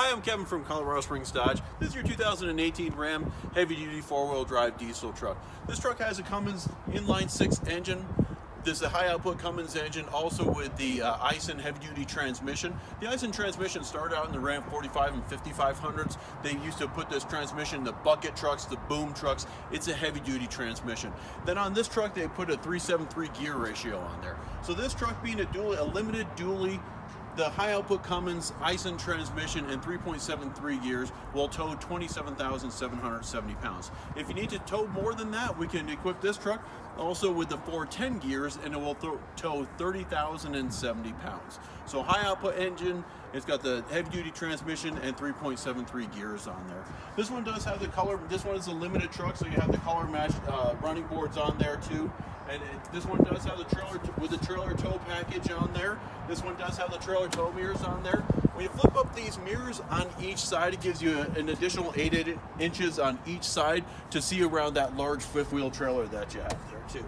Hi, I'm Kevin from Colorado Springs Dodge. This is your 2018 Ram heavy-duty four-wheel drive diesel truck. This truck has a Cummins inline-six engine. This is a high-output Cummins engine, also with the Aisin heavy-duty transmission. The Aisin transmission started out in the Ram 45 and 5500s. They used to put this transmission in the bucket trucks, the boom trucks. It's a heavy-duty transmission. Then on this truck, they put a 373 gear ratio on there. So this truck being a limited dually, the high-output Cummins Aisin transmission and 3.73 gears will tow 27,770 pounds. If you need to tow more than that, we can equip this truck also with the 410 gears, and it will tow 30,070 pounds. So high-output engine, it's got the heavy-duty transmission and 3.73 gears on there. This one does have the color. This one is a limited truck, so you have the color matched running boards on there too. And this one does have the trailer with the trailer tow package on there. This one does have the trailer tow mirrors on there. When you flip up these mirrors on each side, it gives you an additional 8 inches on each side to see around that large fifth wheel trailer that you have there too.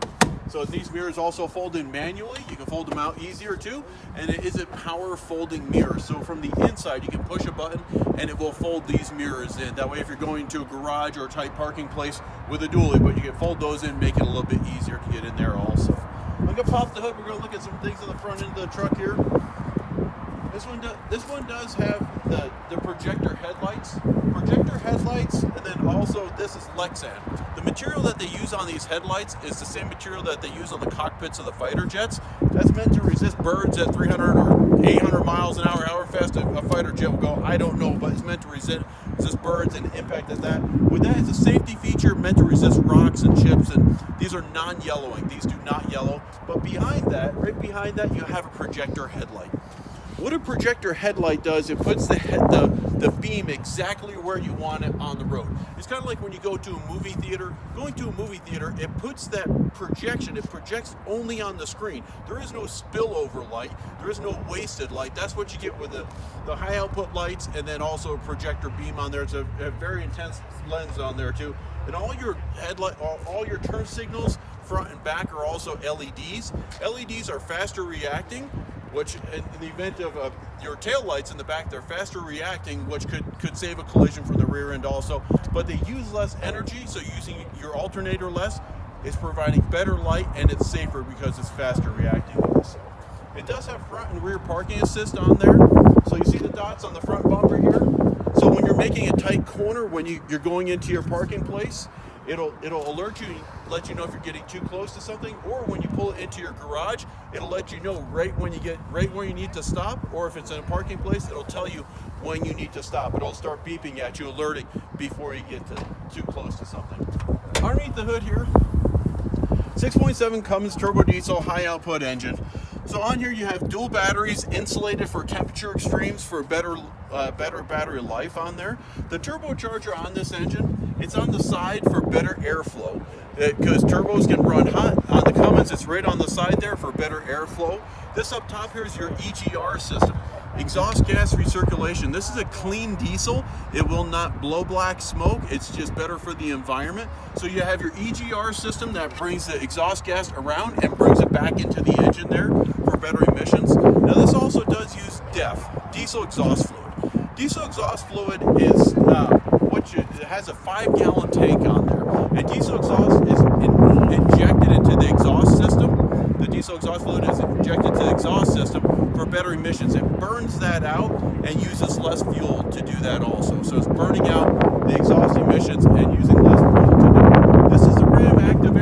So these mirrors also fold in manually. You can fold them out easier too. And it is a power folding mirror. So from the inside, you can push a button and it will fold these mirrors in. That way, if you're going to a garage or a tight parking place with a dually, but you can fold those in, make it a little bit easier to get in there also. I'm gonna pop the hood. We're gonna look at some things on the front end of the truck here. This one does have the projector headlights. And then also this is Lexan. The material that they use on these headlights is the same material that they use on the cockpits of the fighter jets. That's meant to resist birds at 300 or 800 miles an hour. However fast a fighter jet will go, I don't know, but it's meant to resist birds and impact at that. With that, it's a safety feature meant to resist rocks and chips, and these are non-yellowing. These do not yellow. But behind that, right behind that, you have a projector headlight. What a projector headlight does, it puts the beam exactly where you want it on the road. It's kind of like when you go to a movie theater. Going to a movie theater, it puts that projection, it projects only on the screen. There is no spillover light, there is no wasted light. That's what you get with the high output lights, and then also a projector beam on there. It's a very intense lens on there too. And all your all your turn signals, front and back, are also LEDs. LEDs are faster reacting, which in the event of your tail lights in the back, they're faster reacting, which could save a collision from the rear end also. But they use less energy, so using your alternator less is providing better light, and it's safer because it's faster reacting also. It does have front and rear parking assist on there. So you see the dots on the front bumper here. So when you're making a tight corner, when you're going into your parking place, it'll alert you, let you know if you're getting too close to something, or when you pull it into your garage, it'll let you know right when you get right where you need to stop, or if it's in a parking place, it'll tell you when you need to stop. It'll start beeping at you, alerting before you get too close to something. Underneath the hood here, 6.7 Cummins turbo diesel high output engine. So on here you have dual batteries insulated for temperature extremes for better battery life on there. The turbocharger on this engine, it's on the side for better airflow, because turbos can run hot. On the Cummins, it's right on the side there for better airflow. This up top here is your EGR system, exhaust gas recirculation. This is a clean diesel. It will not blow black smoke. It's just better for the environment. So you have your EGR system that brings the exhaust gas around and brings it back into the engine there for better emissions. Now this also does use DEF, diesel exhaust fluid. Diesel exhaust fluid is it has a 5-gallon tank on there, and diesel exhaust is injected into the exhaust system. The diesel exhaust fluid is injected to the exhaust system for better emissions. It burns that out and uses less fuel to do that also. So it's burning out the exhaust emissions and using less fuel to do it. This is the Ram Active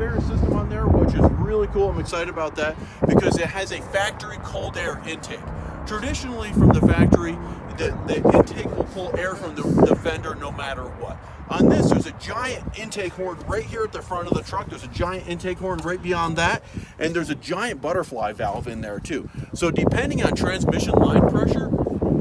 Air system on there, which is really cool. I'm excited about that because it has a factory cold air intake. Traditionally, from the factory, the intake will pull air from the vendor no matter what. On this, there's a giant intake horn right here at the front of the truck. There's a giant intake horn right beyond that, and there's a giant butterfly valve in there too. So depending on transmission line pressure,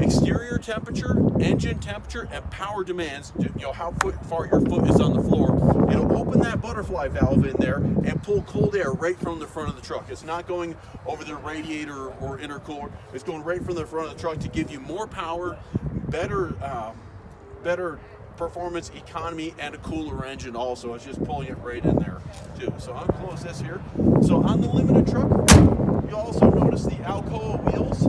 exterior temperature, engine temperature, and power demands, how far your foot is on the floor, it'll open that butterfly valve in there and pull cold air right from the front of the truck. It's not going over the radiator or intercooler. It's going right from the front of the truck to give you more power, better performance, economy, and a cooler engine also. It's just pulling it right in there too. So I'll close this here. So on the limited truck, you'll also notice the Alcoa wheels.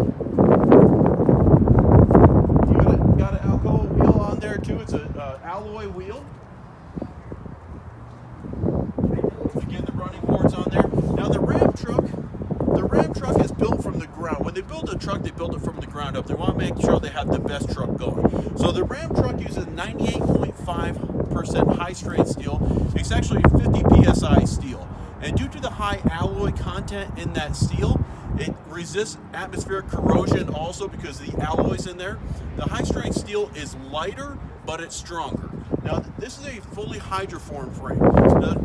build it from the ground up. They want to make sure they have the best truck going. So the Ram truck uses 98.5% high strength steel. It's actually 50 psi steel. And due to the high alloy content in that steel, it resists atmospheric corrosion also because of the alloys in there. The high strength steel is lighter, but it's stronger. Now, this is a fully hydroformed frame.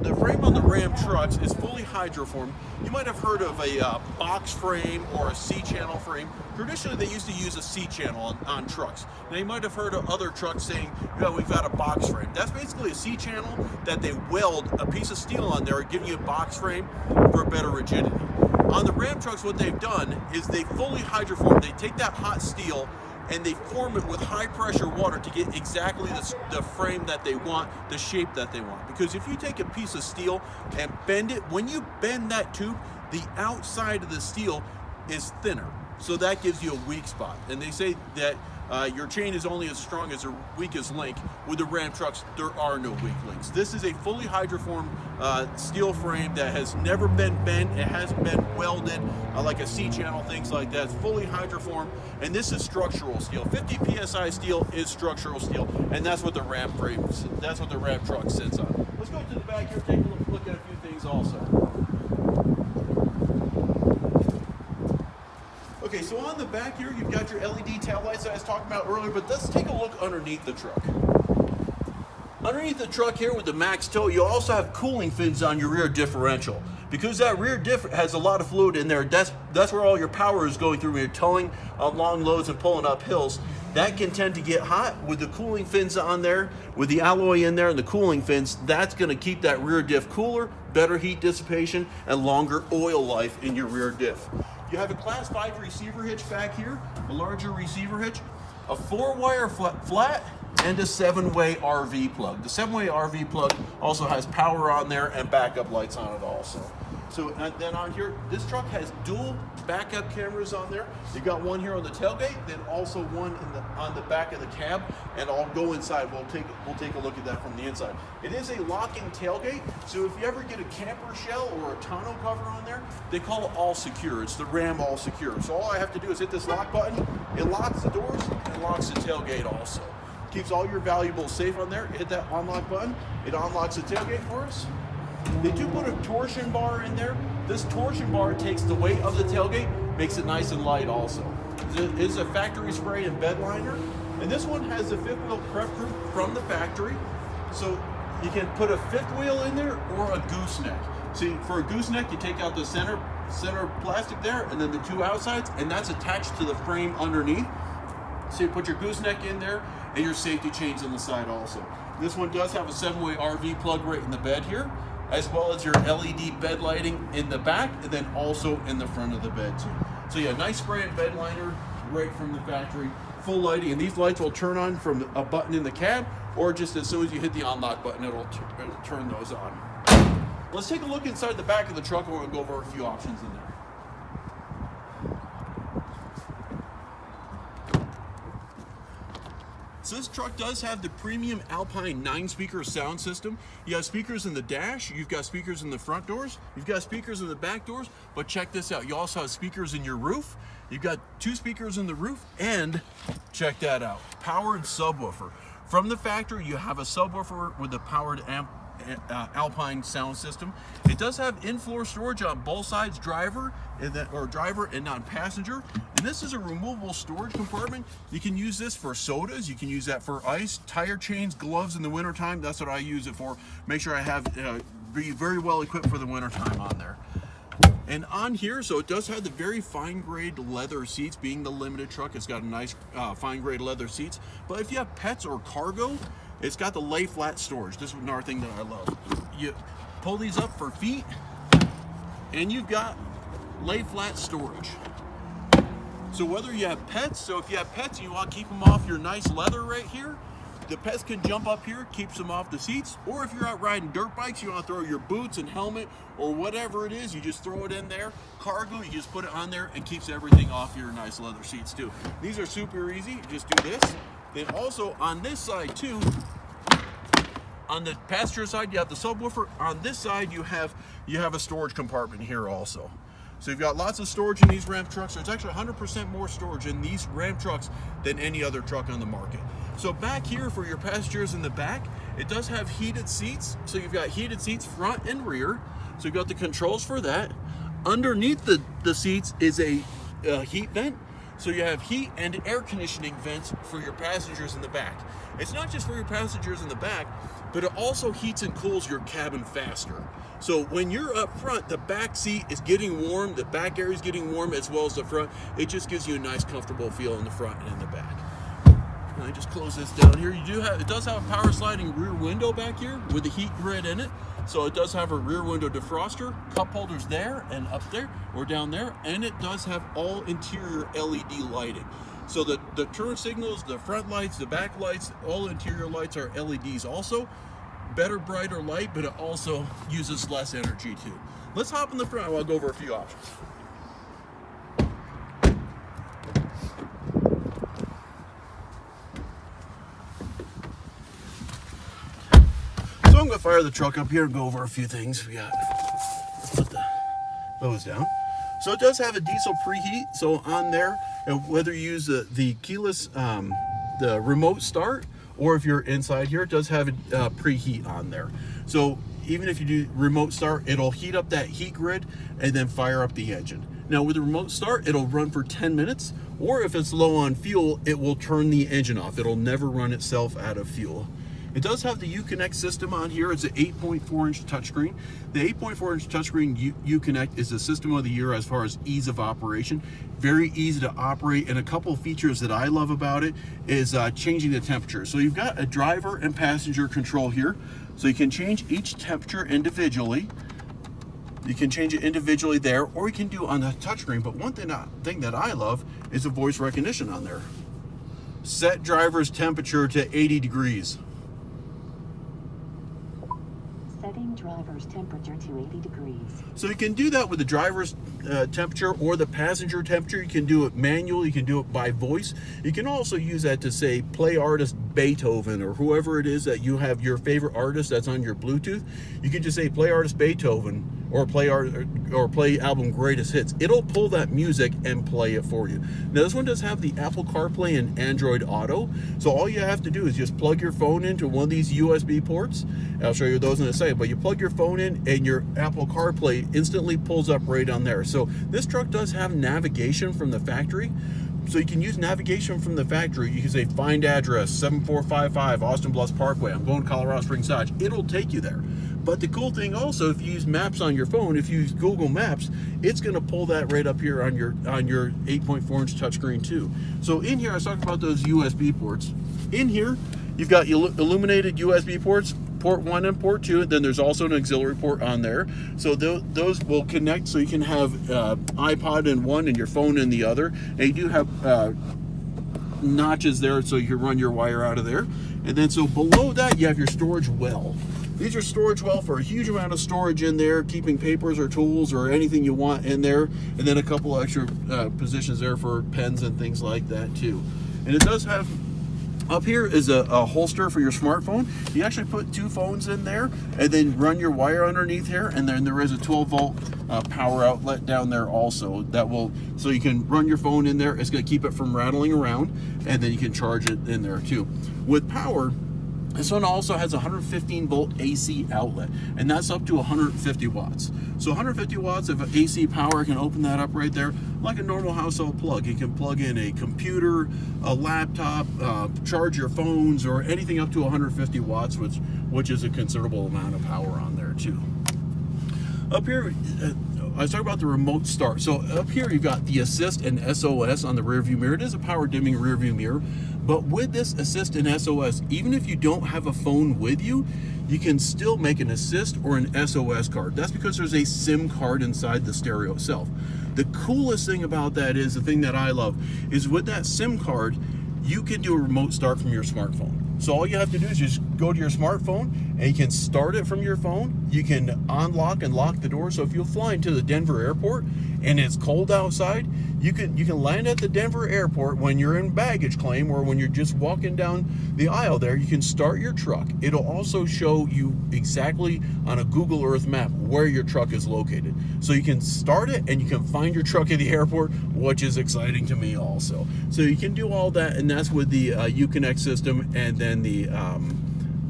The frame on the Ram trucks is fully hydroformed. You might have heard of a box frame or a C-channel frame. Traditionally, they used to use a C-channel on trucks. Now, you might have heard of other trucks saying, yeah, we've got a box frame. That's basically a C-channel that they weld a piece of steel on there, giving you a box frame for better rigidity. On the Ram trucks, what they've done is they fully hydroform. They take that hot steel and they form it with high pressure water to get exactly the frame that they want, the shape that they want. Because if you take a piece of steel and bend it, when you bend that tube, the outside of the steel is thinner. So that gives you a weak spot. And they say that your chain is only as strong as the weakest link. With the Ram trucks, there are no weak links. This is a fully hydroformed steel frame that has never been bent. It hasn't been welded like a C-channel, things like that. It's fully hydroformed, and this is structural steel. 50 psi steel is structural steel, and that's what the Ram frames. That's what the Ram truck sits on. Let's go to the back here, take a look at a few things also. Okay, so on the back here, you've got your LED tail lights that I was talking about earlier, but let's take a look underneath the truck. Underneath the truck here with the max tow, you also have cooling fins on your rear differential. Because that rear diff has a lot of fluid in there, that's where all your power is going through when you're towing on long loads and pulling up hills. That can tend to get hot with the cooling fins on there, with the alloy in there and the cooling fins. That's going to keep that rear diff cooler, better heat dissipation, and longer oil life in your rear diff. You have a Class 5 receiver hitch back here, a larger receiver hitch, a 4-wire flat, and a 7-way RV plug. The 7-way RV plug also has power on there and backup lights on it also. So then on here, this truck has dual backup cameras on there. You've got one here on the tailgate, then also one on the back of the cab, and I'll go inside. We'll take a look at that from the inside. It is a locking tailgate, so if you ever get a camper shell or a tonneau cover on there, they call it All Secure. It's the Ram All Secure. So all I have to do is hit this lock button. It locks the doors and locks the tailgate also. Keeps all your valuables safe on there. Hit that unlock button. It unlocks the tailgate for us. They do put a torsion bar in there. This torsion bar takes the weight of the tailgate, makes it nice and light also. It is a factory spray and bed liner. And this one has the fifth wheel prep group from the factory. So you can put a fifth wheel in there or a gooseneck. See, for a gooseneck, you take out the center plastic there and then the two outsides, and that's attached to the frame underneath. So you put your gooseneck in there and your safety chains on the side also. This one does have a 7-way RV plug right in the bed here, as well as your LED bed lighting in the back and then also in the front of the bed too. So yeah, nice spray and bed liner right from the factory, full lighting, and these lights will turn on from a button in the cab, or just as soon as you hit the unlock button, it'll turn those on. Let's take a look inside the back of the truck and we'll go over a few options in there. So this truck does have the premium Alpine 9-speaker sound system. You have speakers in the dash, you've got speakers in the front doors, you've got speakers in the back doors, but check this out. You also have speakers in your roof. You've got 2 speakers in the roof, and check that out, powered subwoofer. From the factory, you have a subwoofer with a powered Alpine sound system. It does have in-floor storage on both sides, driver and non-passenger. And this is a removable storage compartment. You can use this for sodas. You can use that for ice, tire chains, gloves in the wintertime. That's what I use it for. Make sure I have be very well equipped for the wintertime on there. And on here, so it does have the very fine grade leather seats. Being the limited truck, it's got a nice fine grade leather seats. But if you have pets or cargo, it's got the lay flat storage. This is another thing that I love. You pull these up for feet, and you've got lay flat storage. So whether you have pets, so if you have pets and you want to keep them off your nice leather right here, the pets can jump up here, keeps them off the seats. Or if you're out riding dirt bikes, you want to throw your boots and helmet or whatever it is, you just throw it in there. Cargo, you just put it on there and keeps everything off your nice leather seats too. These are super easy. You just do this. Then also on this side too, on the passenger side, you have the subwoofer. On this side, you have a storage compartment here also. So you've got lots of storage in these Ram trucks. There's actually 100% more storage in these Ram trucks than any other truck on the market. So back here for your passengers in the back, it does have heated seats. So you've got heated seats front and rear. So you've got the controls for that. Underneath the seats is a heat vent. So you have heat and air conditioning vents for your passengers in the back. It's not just for your passengers in the back, but it also heats and cools your cabin faster. So when you're up front, the back seat is getting warm, the back area is getting warm as well as the front. It just gives you a nice comfortable feel in the front and in the back. And I just close this down here. It does have a power sliding rear window back here with a heat grid in it. So it does have a rear window defroster, cup holders there and up there or down there, and it does have all interior LED lighting. So the turn signals, the front lights, the back lights, all interior lights are LEDs also. Better, brighter light, but it also uses less energy too. Let's hop in the front and I'll go over a few options. So I'm going to fire the truck up here and go over a few things. Let's put the hose down. So it does have a diesel preheat. So on there, whether you use the keyless, the remote start, or if you're inside here, it does have a preheat on there. So even if you do remote start, it'll heat up that heat grid and then fire up the engine. Now with the remote start, it'll run for 10 minutes, or if it's low on fuel, it will turn the engine off. It'll never run itself out of fuel. It does have the Uconnect system on here. It's an 8.4-inch touchscreen. The 8.4-inch touchscreen Uconnect is the system of the year as far as ease of operation. Very easy to operate, and a couple of features that I love about it is changing the temperature. So you've got a driver and passenger control here. So you can change each temperature individually. You can change it individually there, or you can do it on the touchscreen. But one thing that I love is the voice recognition on there. Set driver's temperature to 80 degrees. Setting driver's temperature to 80 degrees. So you can do that with the driver's temperature or the passenger temperature. You can do it manual, you can do it by voice. You can also use that to say play artist Beethoven, or whoever it is that you have your favorite artist that's on your Bluetooth. You can just say play artist Beethoven or play album greatest hits. It'll pull that music and play it for you. Now this one does have the Apple CarPlay and Android Auto. So all you have to do is just plug your phone into one of these USB ports. I'll show you those in a second, but you plug your phone in and your Apple CarPlay instantly pulls up right on there. So this truck does have navigation from the factory. So you can use navigation from the factory. You can say find address 7455 Austin Bluffs Parkway. I'm going to Colorado Springs Dodge. It'll take you there. But the cool thing also, if you use maps on your phone, if you use Google Maps, it's going to pull that right up here on your 8.4-inch touchscreen too. So in here, I was talking about those USB ports. In here, you've got illuminated USB ports, port 1 and port 2, and then there's also an auxiliary port on there. So those will connect, so you can have iPod in one and your phone in the other. And you do have notches there, so you can run your wire out of there. And then so below that, you have your storage well. These are storage well for a huge amount of storage in there, keeping papers or tools or anything you want in there. And then a couple extra positions there for pens and things like that too. And it does have, up here is a holster for your smartphone. You actually put 2 phones in there and then run your wire underneath here. And then there is a 12-volt power outlet down there also that will, so you can run your phone in there. It's going to keep it from rattling around, and then you can charge it in there too. With power, this one also has a 115-volt AC outlet, and that's up to 150 watts. So 150 watts of AC power can open that up right there like a normal household plug. You can plug in a computer, a laptop, charge your phones, or anything up to 150 watts, which is a considerable amount of power on there too. Up here, I was talking about the remote start. So up here you've got the assist and SOS on the rear view mirror. It is a power dimming rear view mirror, but with this assist and SOS, even if you don't have a phone with you, you can still make an assist or an SOS card. That's because there's a SIM card inside the stereo itself. The coolest thing about that is, the thing that I love, is with that SIM card, you can do a remote start from your smartphone. So all you have to do is just go to your smartphone and you can start it from your phone. You can unlock and lock the door. So if you're flying to the Denver airport and it's cold outside, you can land at the Denver airport when you're in baggage claim, or when you're just walking down the aisle there. You can start your truck. It'll also show you exactly on a Google Earth map where your truck is located. So you can start it and you can find your truck at the airport, which is exciting to me also. So you can do all that, and that's with the Uconnect system, and then the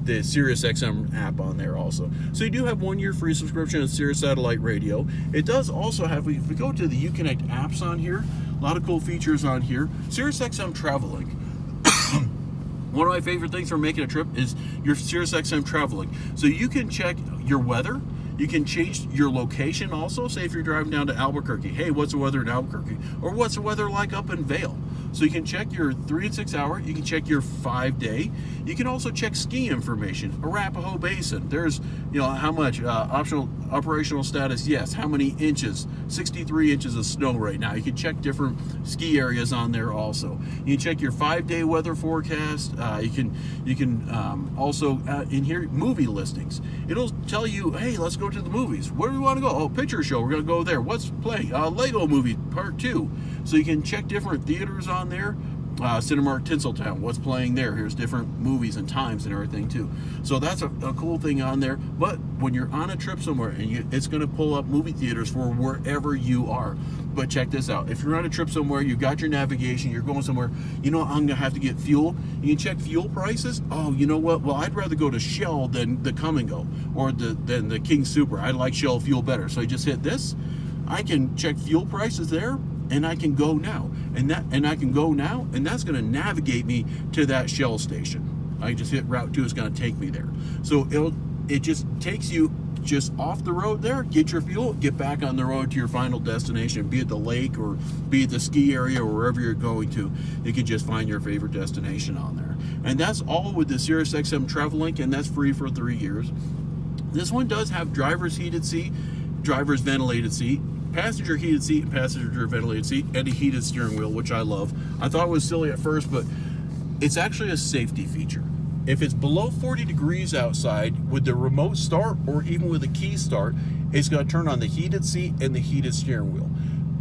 SiriusXM app on there also. So you do have 1 year free subscription of Sirius Satellite Radio. It does also have, if we go to the Uconnect apps on here, a lot of cool features on here. SiriusXM Travel-Link. One of my favorite things for making a trip is your SiriusXM Travel-Link. So you can check your weather. You can change your location also. Say if you're driving down to Albuquerque, hey, what's the weather in Albuquerque? Or what's the weather like up in Vail? So you can check your 3 and 6 hour. You can check your 5 day. You can also check ski information. Arapahoe Basin. There's, how much operational status. Yes. How many inches? 63 inches of snow right now. You can check different ski areas on there also. You can check your 5 day weather forecast. You can also in here movie listings. It'll tell you, hey, let's go to the movies. Where do we want to go? Oh, picture show. We're gonna go there. What's playing? Lego Movie Part 2. So you can check different theaters on there. Cinemark Tinseltown, what's playing there? Here's different movies and times and everything too. So that's a cool thing on there. But when you're on a trip somewhere, and it's going to pull up movie theaters for wherever you are. But check this out. If you're on a trip somewhere, you got your navigation, you're going somewhere, I'm going to have to get fuel. You can check fuel prices. Oh, you know what? Well, I'd rather go to Shell than the Come and Go, or than the King Super. I like Shell fuel better. So I just hit this. I can check fuel prices there, and I can go now, and that's going to navigate me to that Shell station. I just hit Route 2, it's going to take me there. So it just takes you just off the road there, get your fuel, get back on the road to your final destination, be it the lake or be it the ski area or wherever you're going to. You can just find your favorite destination on there. And that's all with the SiriusXM Travel-Link, and that's free for 3 years. This one does have driver's heated seat, driver's ventilated seat, passenger heated seat, and passenger ventilated seat, and a heated steering wheel, which I love. I thought it was silly at first, but it's actually a safety feature. If it's below 40 degrees outside with the remote start, or even with a key start, it's going to turn on the heated seat and the heated steering wheel.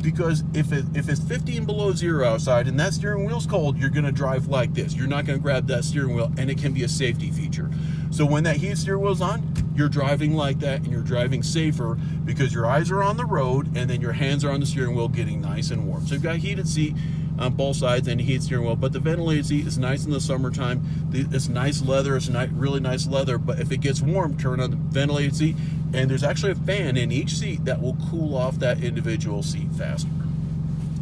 Because if it's 15 below zero outside and that steering wheel's cold, you're going to drive like this. You're not going to grab that steering wheel, and it can be a safety feature. So when that heated steering wheel's on, you're driving like that, and you're driving safer because your eyes are on the road, and then your hands are on the steering wheel getting nice and warm. So you've got a heated seat on both sides and a heated steering wheel, but the ventilated seat is nice in the summertime. It's nice leather. It's really nice leather, but if it gets warm, turn on the ventilated seat, and there's actually a fan in each seat that will cool off that individual seat faster.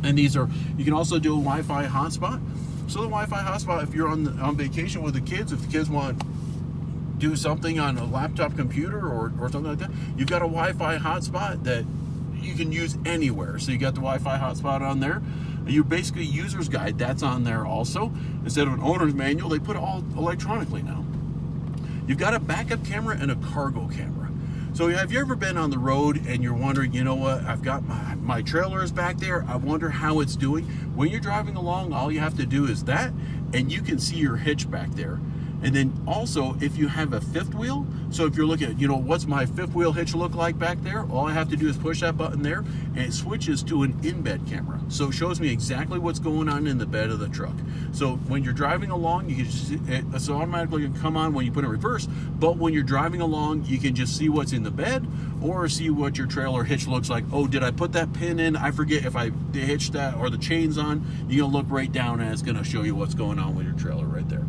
And you can also do a Wi-Fi hotspot. So the Wi-Fi hotspot, if you're on vacation with the kids, if the kids want to do something on a laptop computer or something like that, you've got a Wi-Fi hotspot that you can use anywhere. So you got the Wi-Fi hotspot on there. Your basically user's guide, that's on there also. Instead of an owner's manual, they put it all electronically now. You've got a backup camera and a cargo camera. So have you ever been on the road and you're wondering, you know what, I've got my trailer is back there, I wonder how it's doing? When you're driving along, all you have to do is that, and you can see your hitch back there. And then also, if you have a fifth wheel, so if you're looking at, what's my fifth wheel hitch look like back there? All I have to do is push that button there, and it switches to an in-bed camera. So it shows me exactly what's going on in the bed of the truck. So when you're driving along, you can just, it's automatically going to come on when you put it in reverse, but when you're driving along, you can just see what's in the bed, or see what your trailer hitch looks like. Oh, did I put that pin in? I forget if I hitched that or the chain's on. You're going to look right down, and it's going to show you what's going on with your trailer right there.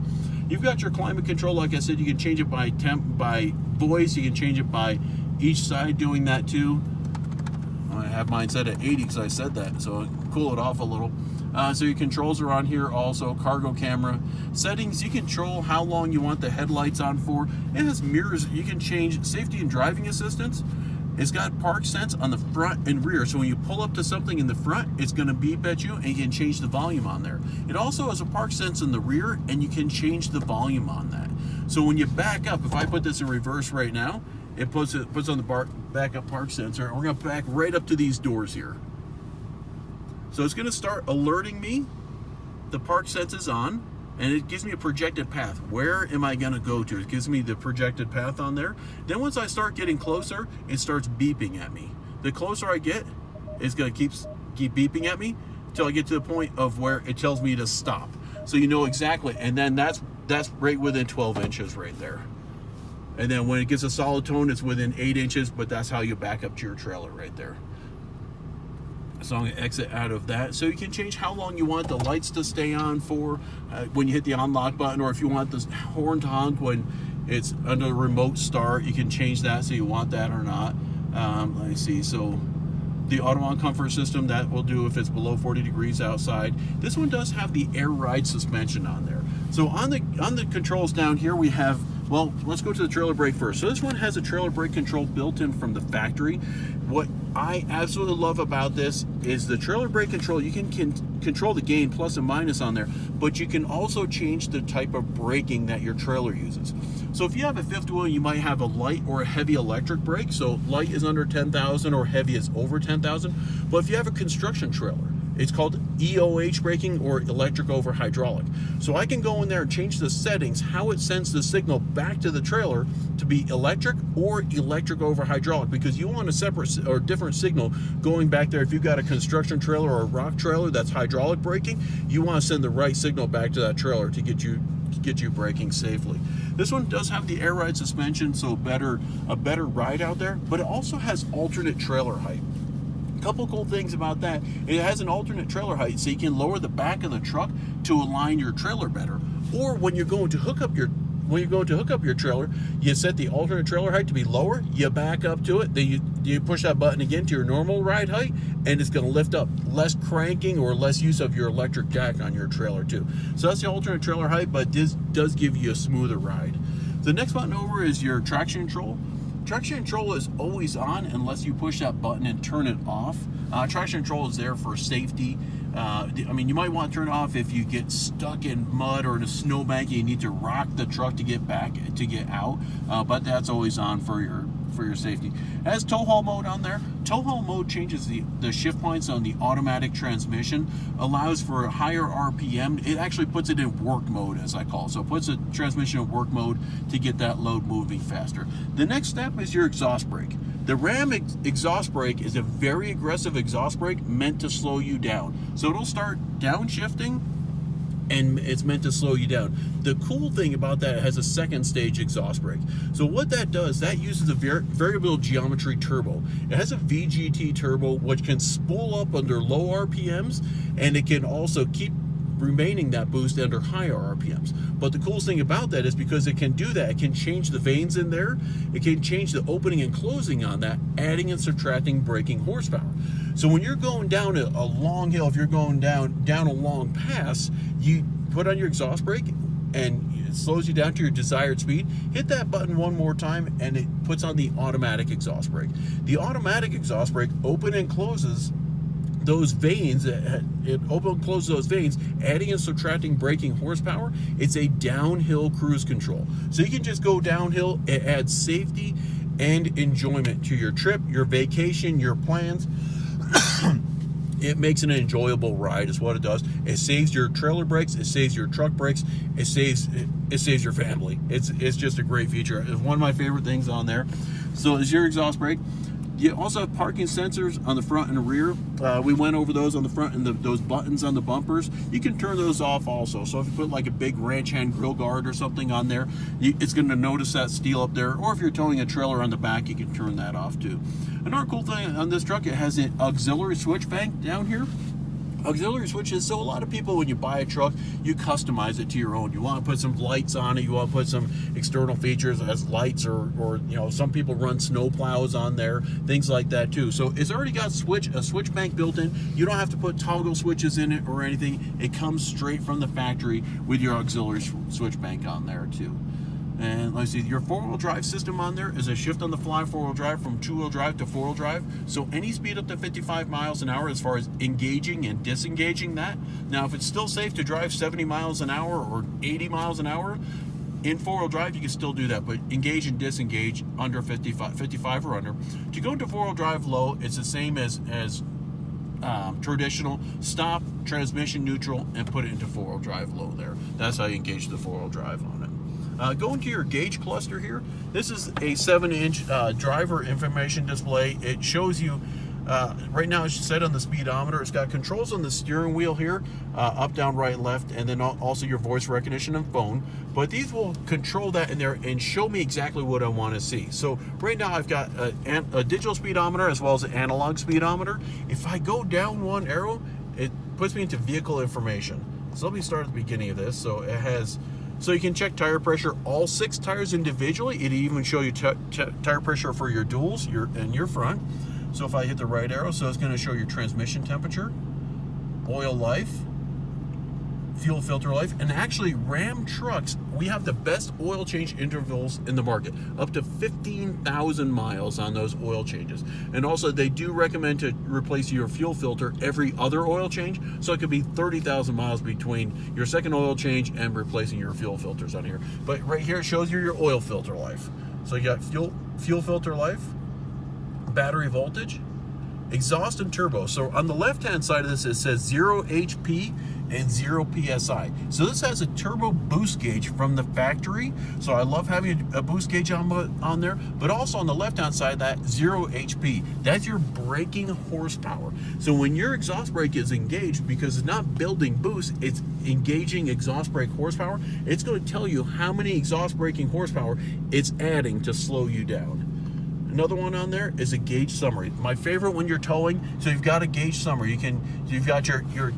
You've got your climate control. Like I said, you can change it by temp, by voice. You can change it by each side doing that too. I have mine set at 80 because I said that, so I'll cool it off a little. So your controls are on here also. Cargo camera. Settings, you control how long you want the headlights on for. It has mirrors. You can change safety and driving assistance. It's got park sense on the front and rear. So when you pull up to something in the front, it's going to beep at you, and you can change the volume on there. It also has a park sense in the rear, and you can change the volume on that. So when you back up, if I put this in reverse right now, it puts on the backup park sensor, and we're going to back right up to these doors here. So it's going to start alerting me the park sense is on. and it gives me a projected path. Where am I going to go to? It gives me the projected path on there. Then once I start getting closer, it starts beeping at me. The closer I get, it's going to keep beeping at me until I get to the point of where it tells me to stop. So you know exactly, and then that's right within 12 inches right there. And then when it gets a solid tone, it's within 8 inches, but that's how you back up to your trailer right there. So I'm going to exit out of that. So you can change how long you want the lights to stay on for when you hit the unlock button, or if you want the horn to honk when it's under remote start, you can change that so you want that or not. Let me see. So the auto on comfort system, that will do if it's below 40 degrees outside. This one does have the air ride suspension on there. So on the controls down here, we have, well, let's go to the trailer brake first. So this one has a trailer brake control built in from the factory. What I absolutely love about this is the trailer brake control. You can control the gain plus and minus on there, but you can also change the type of braking that your trailer uses. So if you have a fifth wheel, you might have a light or a heavy electric brake. So light is under 10,000 or heavy is over 10,000. But if you have a construction trailer, it's called EOH braking, or electric over hydraulic. So I can go in there and change the settings, how it sends the signal back to the trailer to be electric or electric over hydraulic, because you want a separate or different signal going back there. If you've got a construction trailer or a rock trailer that's hydraulic braking, you want to send the right signal back to that trailer to get you braking safely. This one does have the air ride suspension, so a better ride out there, but it also has alternate trailer height. Couple cool things about that. It has an alternate trailer height, so you can lower the back of the truck to align your trailer better. Or when you're going to hook up your trailer, you set the alternate trailer height to be lower, you back up to it, then you push that button again to your normal ride height, and it's going to lift up. Less cranking or less use of your electric jack on your trailer too. So that's the alternate trailer height, but this does give you a smoother ride. The next button over is your traction control. Traction control is always on unless you push that button and turn it off. Traction control is there for safety. I mean, you might want to turn it off if you get stuck in mud or in a snowbank and you need to rock the truck to get out. But that's always on for your safety. It has tow haul mode on there. Tow haul mode changes the shift points on the automatic transmission, allows for a higher RPM. It actually puts it in work mode, as I call it. So it puts the transmission in work mode to get that load moving faster. The next step is your exhaust brake. The Ram exhaust brake is a very aggressive exhaust brake meant to slow you down. So it'll start downshifting, and it's meant to slow you down. The cool thing about that, it has a second stage exhaust brake. So what that does, that uses a variable geometry turbo. It has a VGT turbo, which can spool up under low RPMs, and it can also keep remaining that boost under higher RPMs. But the coolest thing about that is because it can do that, it can change the vanes in there, it can change the opening and closing on that, adding and subtracting braking horsepower. So when you're going down a long hill, if you're going down a long pass, you put on your exhaust brake and it slows you down to your desired speed. Hit that button one more time and it puts on the automatic exhaust brake. The automatic exhaust brake open and closes those vanes, it open and closes those vanes, adding and subtracting braking horsepower. It's a downhill cruise control. So you can just go downhill. It adds safety and enjoyment to your trip, your vacation, your plans. It makes it an enjoyable ride is what it does. It saves your trailer brakes, it saves your truck brakes, it saves your family. It's just a great feature. It's one of my favorite things on there. So is your exhaust brake. You also have parking sensors on the front and the rear. We went over those on the front, and those buttons on the bumpers. You can turn those off also. So if you put like a big ranch hand grill guard or something on there, it's going to notice that steel up there. Or if you're towing a trailer on the back, you can turn that off too. Another cool thing on this truck, it has an auxiliary switch bank down here. Auxiliary switches, so a lot of people, when you buy a truck, you customize it to your own. You want to put some lights on it, you want to put some external features as lights, or you know, some people run snow plows on there, things like that too. So it's already got a switch bank built in. You don't have to put toggle switches in it or anything. It comes straight from the factory with your auxiliary switch bank on there too. And let's see, your four-wheel drive system on there is a shift on the fly four-wheel drive from two-wheel drive to four-wheel drive. So any speed up to 55 miles an hour as far as engaging and disengaging that. Now, if it's still safe to drive 70 miles an hour or 80 miles an hour in four-wheel drive, you can still do that. But engage and disengage under 55 or under. To go into four-wheel drive low, it's the same as traditional. Stop, transmission neutral, and put it into 4-wheel drive low there. That's how you engage the 4-wheel drive on it. Go into your gauge cluster here. This is a 7-inch driver information display. It shows you, right now it's set on the speedometer. It's got controls on the steering wheel here, up, down, right, left, and then also your voice recognition and phone. But these will control that in there and show me exactly what I want to see. So right now I've got a digital speedometer as well as an analog speedometer. If I go down one arrow, it puts me into vehicle information. So let me start at the beginning of this. So it has, so you can check tire pressure, all 6 tires individually. It even show you tire pressure for your duals, and your front. So if I hit the right arrow, so it's going to show your transmission temperature, oil life, fuel filter life, and actually Ram trucks, we have the best oil change intervals in the market, up to 15,000 miles on those oil changes. And also they do recommend to replace your fuel filter every other oil change, so it could be 30,000 miles between your second oil change and replacing your fuel filters on here. But right here it shows you your oil filter life. So you got fuel filter life, battery voltage, exhaust, and turbo. So on the left hand side of this, it says 0 HP and 0 PSI. So this has a turbo boost gauge from the factory. So I love having a boost gauge on there, but also on the left hand side, that 0 HP, that's your braking horsepower. So when your exhaust brake is engaged, because it's not building boost, it's engaging exhaust brake horsepower, it's going to tell you how many exhaust braking horsepower it's adding to slow you down. Another one on there is a gauge summary. My favorite when you're towing, so you've got a gauge summary. You've got your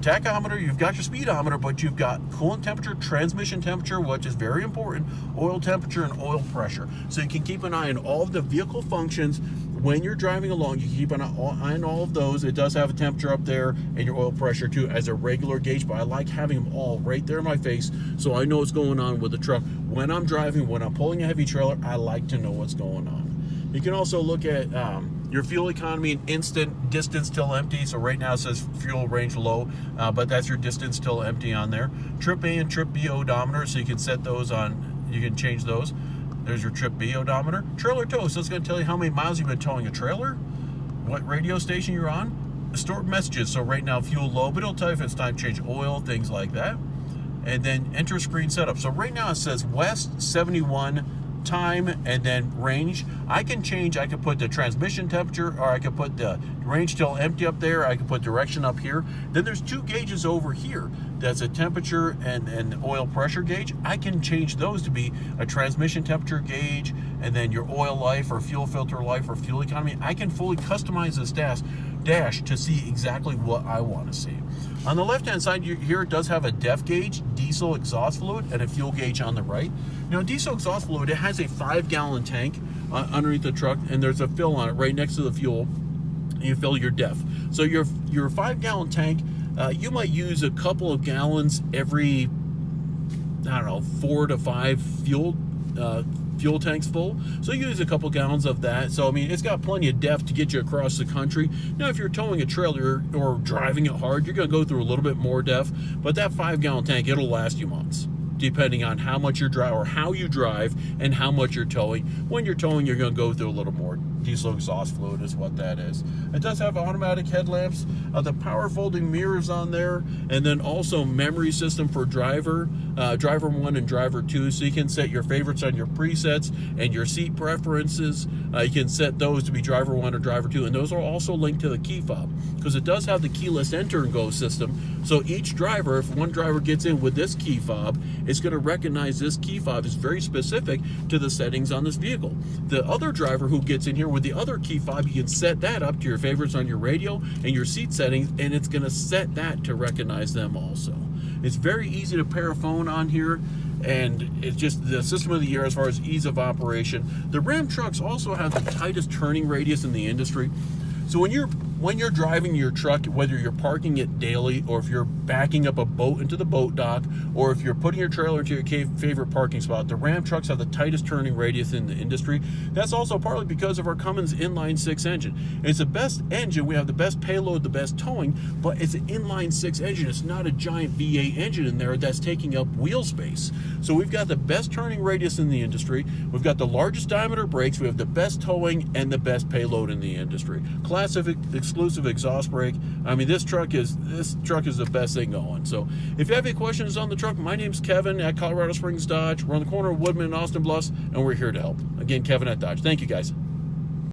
tachometer, you've got your speedometer, but you've got coolant temperature, transmission temperature, which is very important, oil temperature, and oil pressure. So you can keep an eye on all of the vehicle functions when you're driving along. You can keep an eye on all of those. It does have a temperature up there and your oil pressure too as a regular gauge, but I like having them all right there in my face so I know what's going on with the truck. When I'm driving, when I'm pulling a heavy trailer, I like to know what's going on. You can also look at your fuel economy and instant distance till empty. So right now it says fuel range low, but that's your distance till empty on there. Trip A and Trip B odometer, so you can set those on, you can change those. There's your Trip B odometer. Trailer tow, so it's going to tell you how many miles you've been towing a trailer, what radio station you're on. Stored messages, so right now fuel low, but it'll tell you if it's time to change oil, things like that. And then enter screen setup. So right now it says west 71, time, and then range. I can change, I can put the transmission temperature, or I can put the range till empty up there. I can put direction up here. Then there's 2 gauges over here. That's a temperature and oil pressure gauge. I can change those to be a transmission temperature gauge, and then your oil life or fuel filter life or fuel economy. I can fully customize this dash to see exactly what I want to see. On the left hand side here, it does have a def gauge, diesel exhaust fluid, and a fuel gauge on the right. Now diesel exhaust fluid, it has a 5-gallon tank underneath the truck, and there's a fill on it right next to the fuel, and you fill your def. So your 5-gallon tank, you might use a couple of gallons every, I don't know, 4 to 5 fuel tanks full. So you use a couple gallons of that. So I mean, it's got plenty of depth to get you across the country. Now if you're towing a trailer or driving it hard, you're going to go through a little bit more depth, but that 5-gallon tank, it'll last you months, depending on how much you drive or how you drive and how much you're towing. When you're towing, you're going to go through a little more. Diesel exhaust fluid is what that is. It does have automatic headlamps, the power folding mirrors on there, and then also memory system for driver 1 and driver 2, so you can set your favorites on your presets and your seat preferences. You can set those to be driver 1 or driver 2, and those are also linked to the key fob, because it does have the keyless enter and go system. So each driver, if one driver gets in with this key fob, it's going to recognize this key fob is very specific to the settings on this vehicle. The other driver who gets in here with the other key fob, you can set that up to your favorites on your radio and your seat settings, and it's going to set that to recognize them also. It's very easy to pair a phone on here, and it's just the system of the year as far as ease of operation. The Ram trucks also have the tightest turning radius in the industry. So when you're driving your truck, whether you're parking it daily, or if you're backing up a boat into the boat dock, or if you're putting your trailer into your favorite parking spot, the Ram trucks have the tightest turning radius in the industry. That's also partly because of our Cummins inline-6 engine. It's the best engine. We have the best payload, the best towing, but it's an inline-6 engine. It's not a giant V8 engine in there that's taking up wheel space. So we've got the best turning radius in the industry. We've got the largest diameter brakes. We have the best towing and the best payload in the industry. Classic exclusive exhaust brake. I mean, this truck is the best thing going. So if you have any questions on the truck, my name's Kevin at Colorado Springs Dodge. We're on the corner of Woodman and Austin Bluffs, and we're here to help. Again, Kevin at Dodge. Thank you, guys.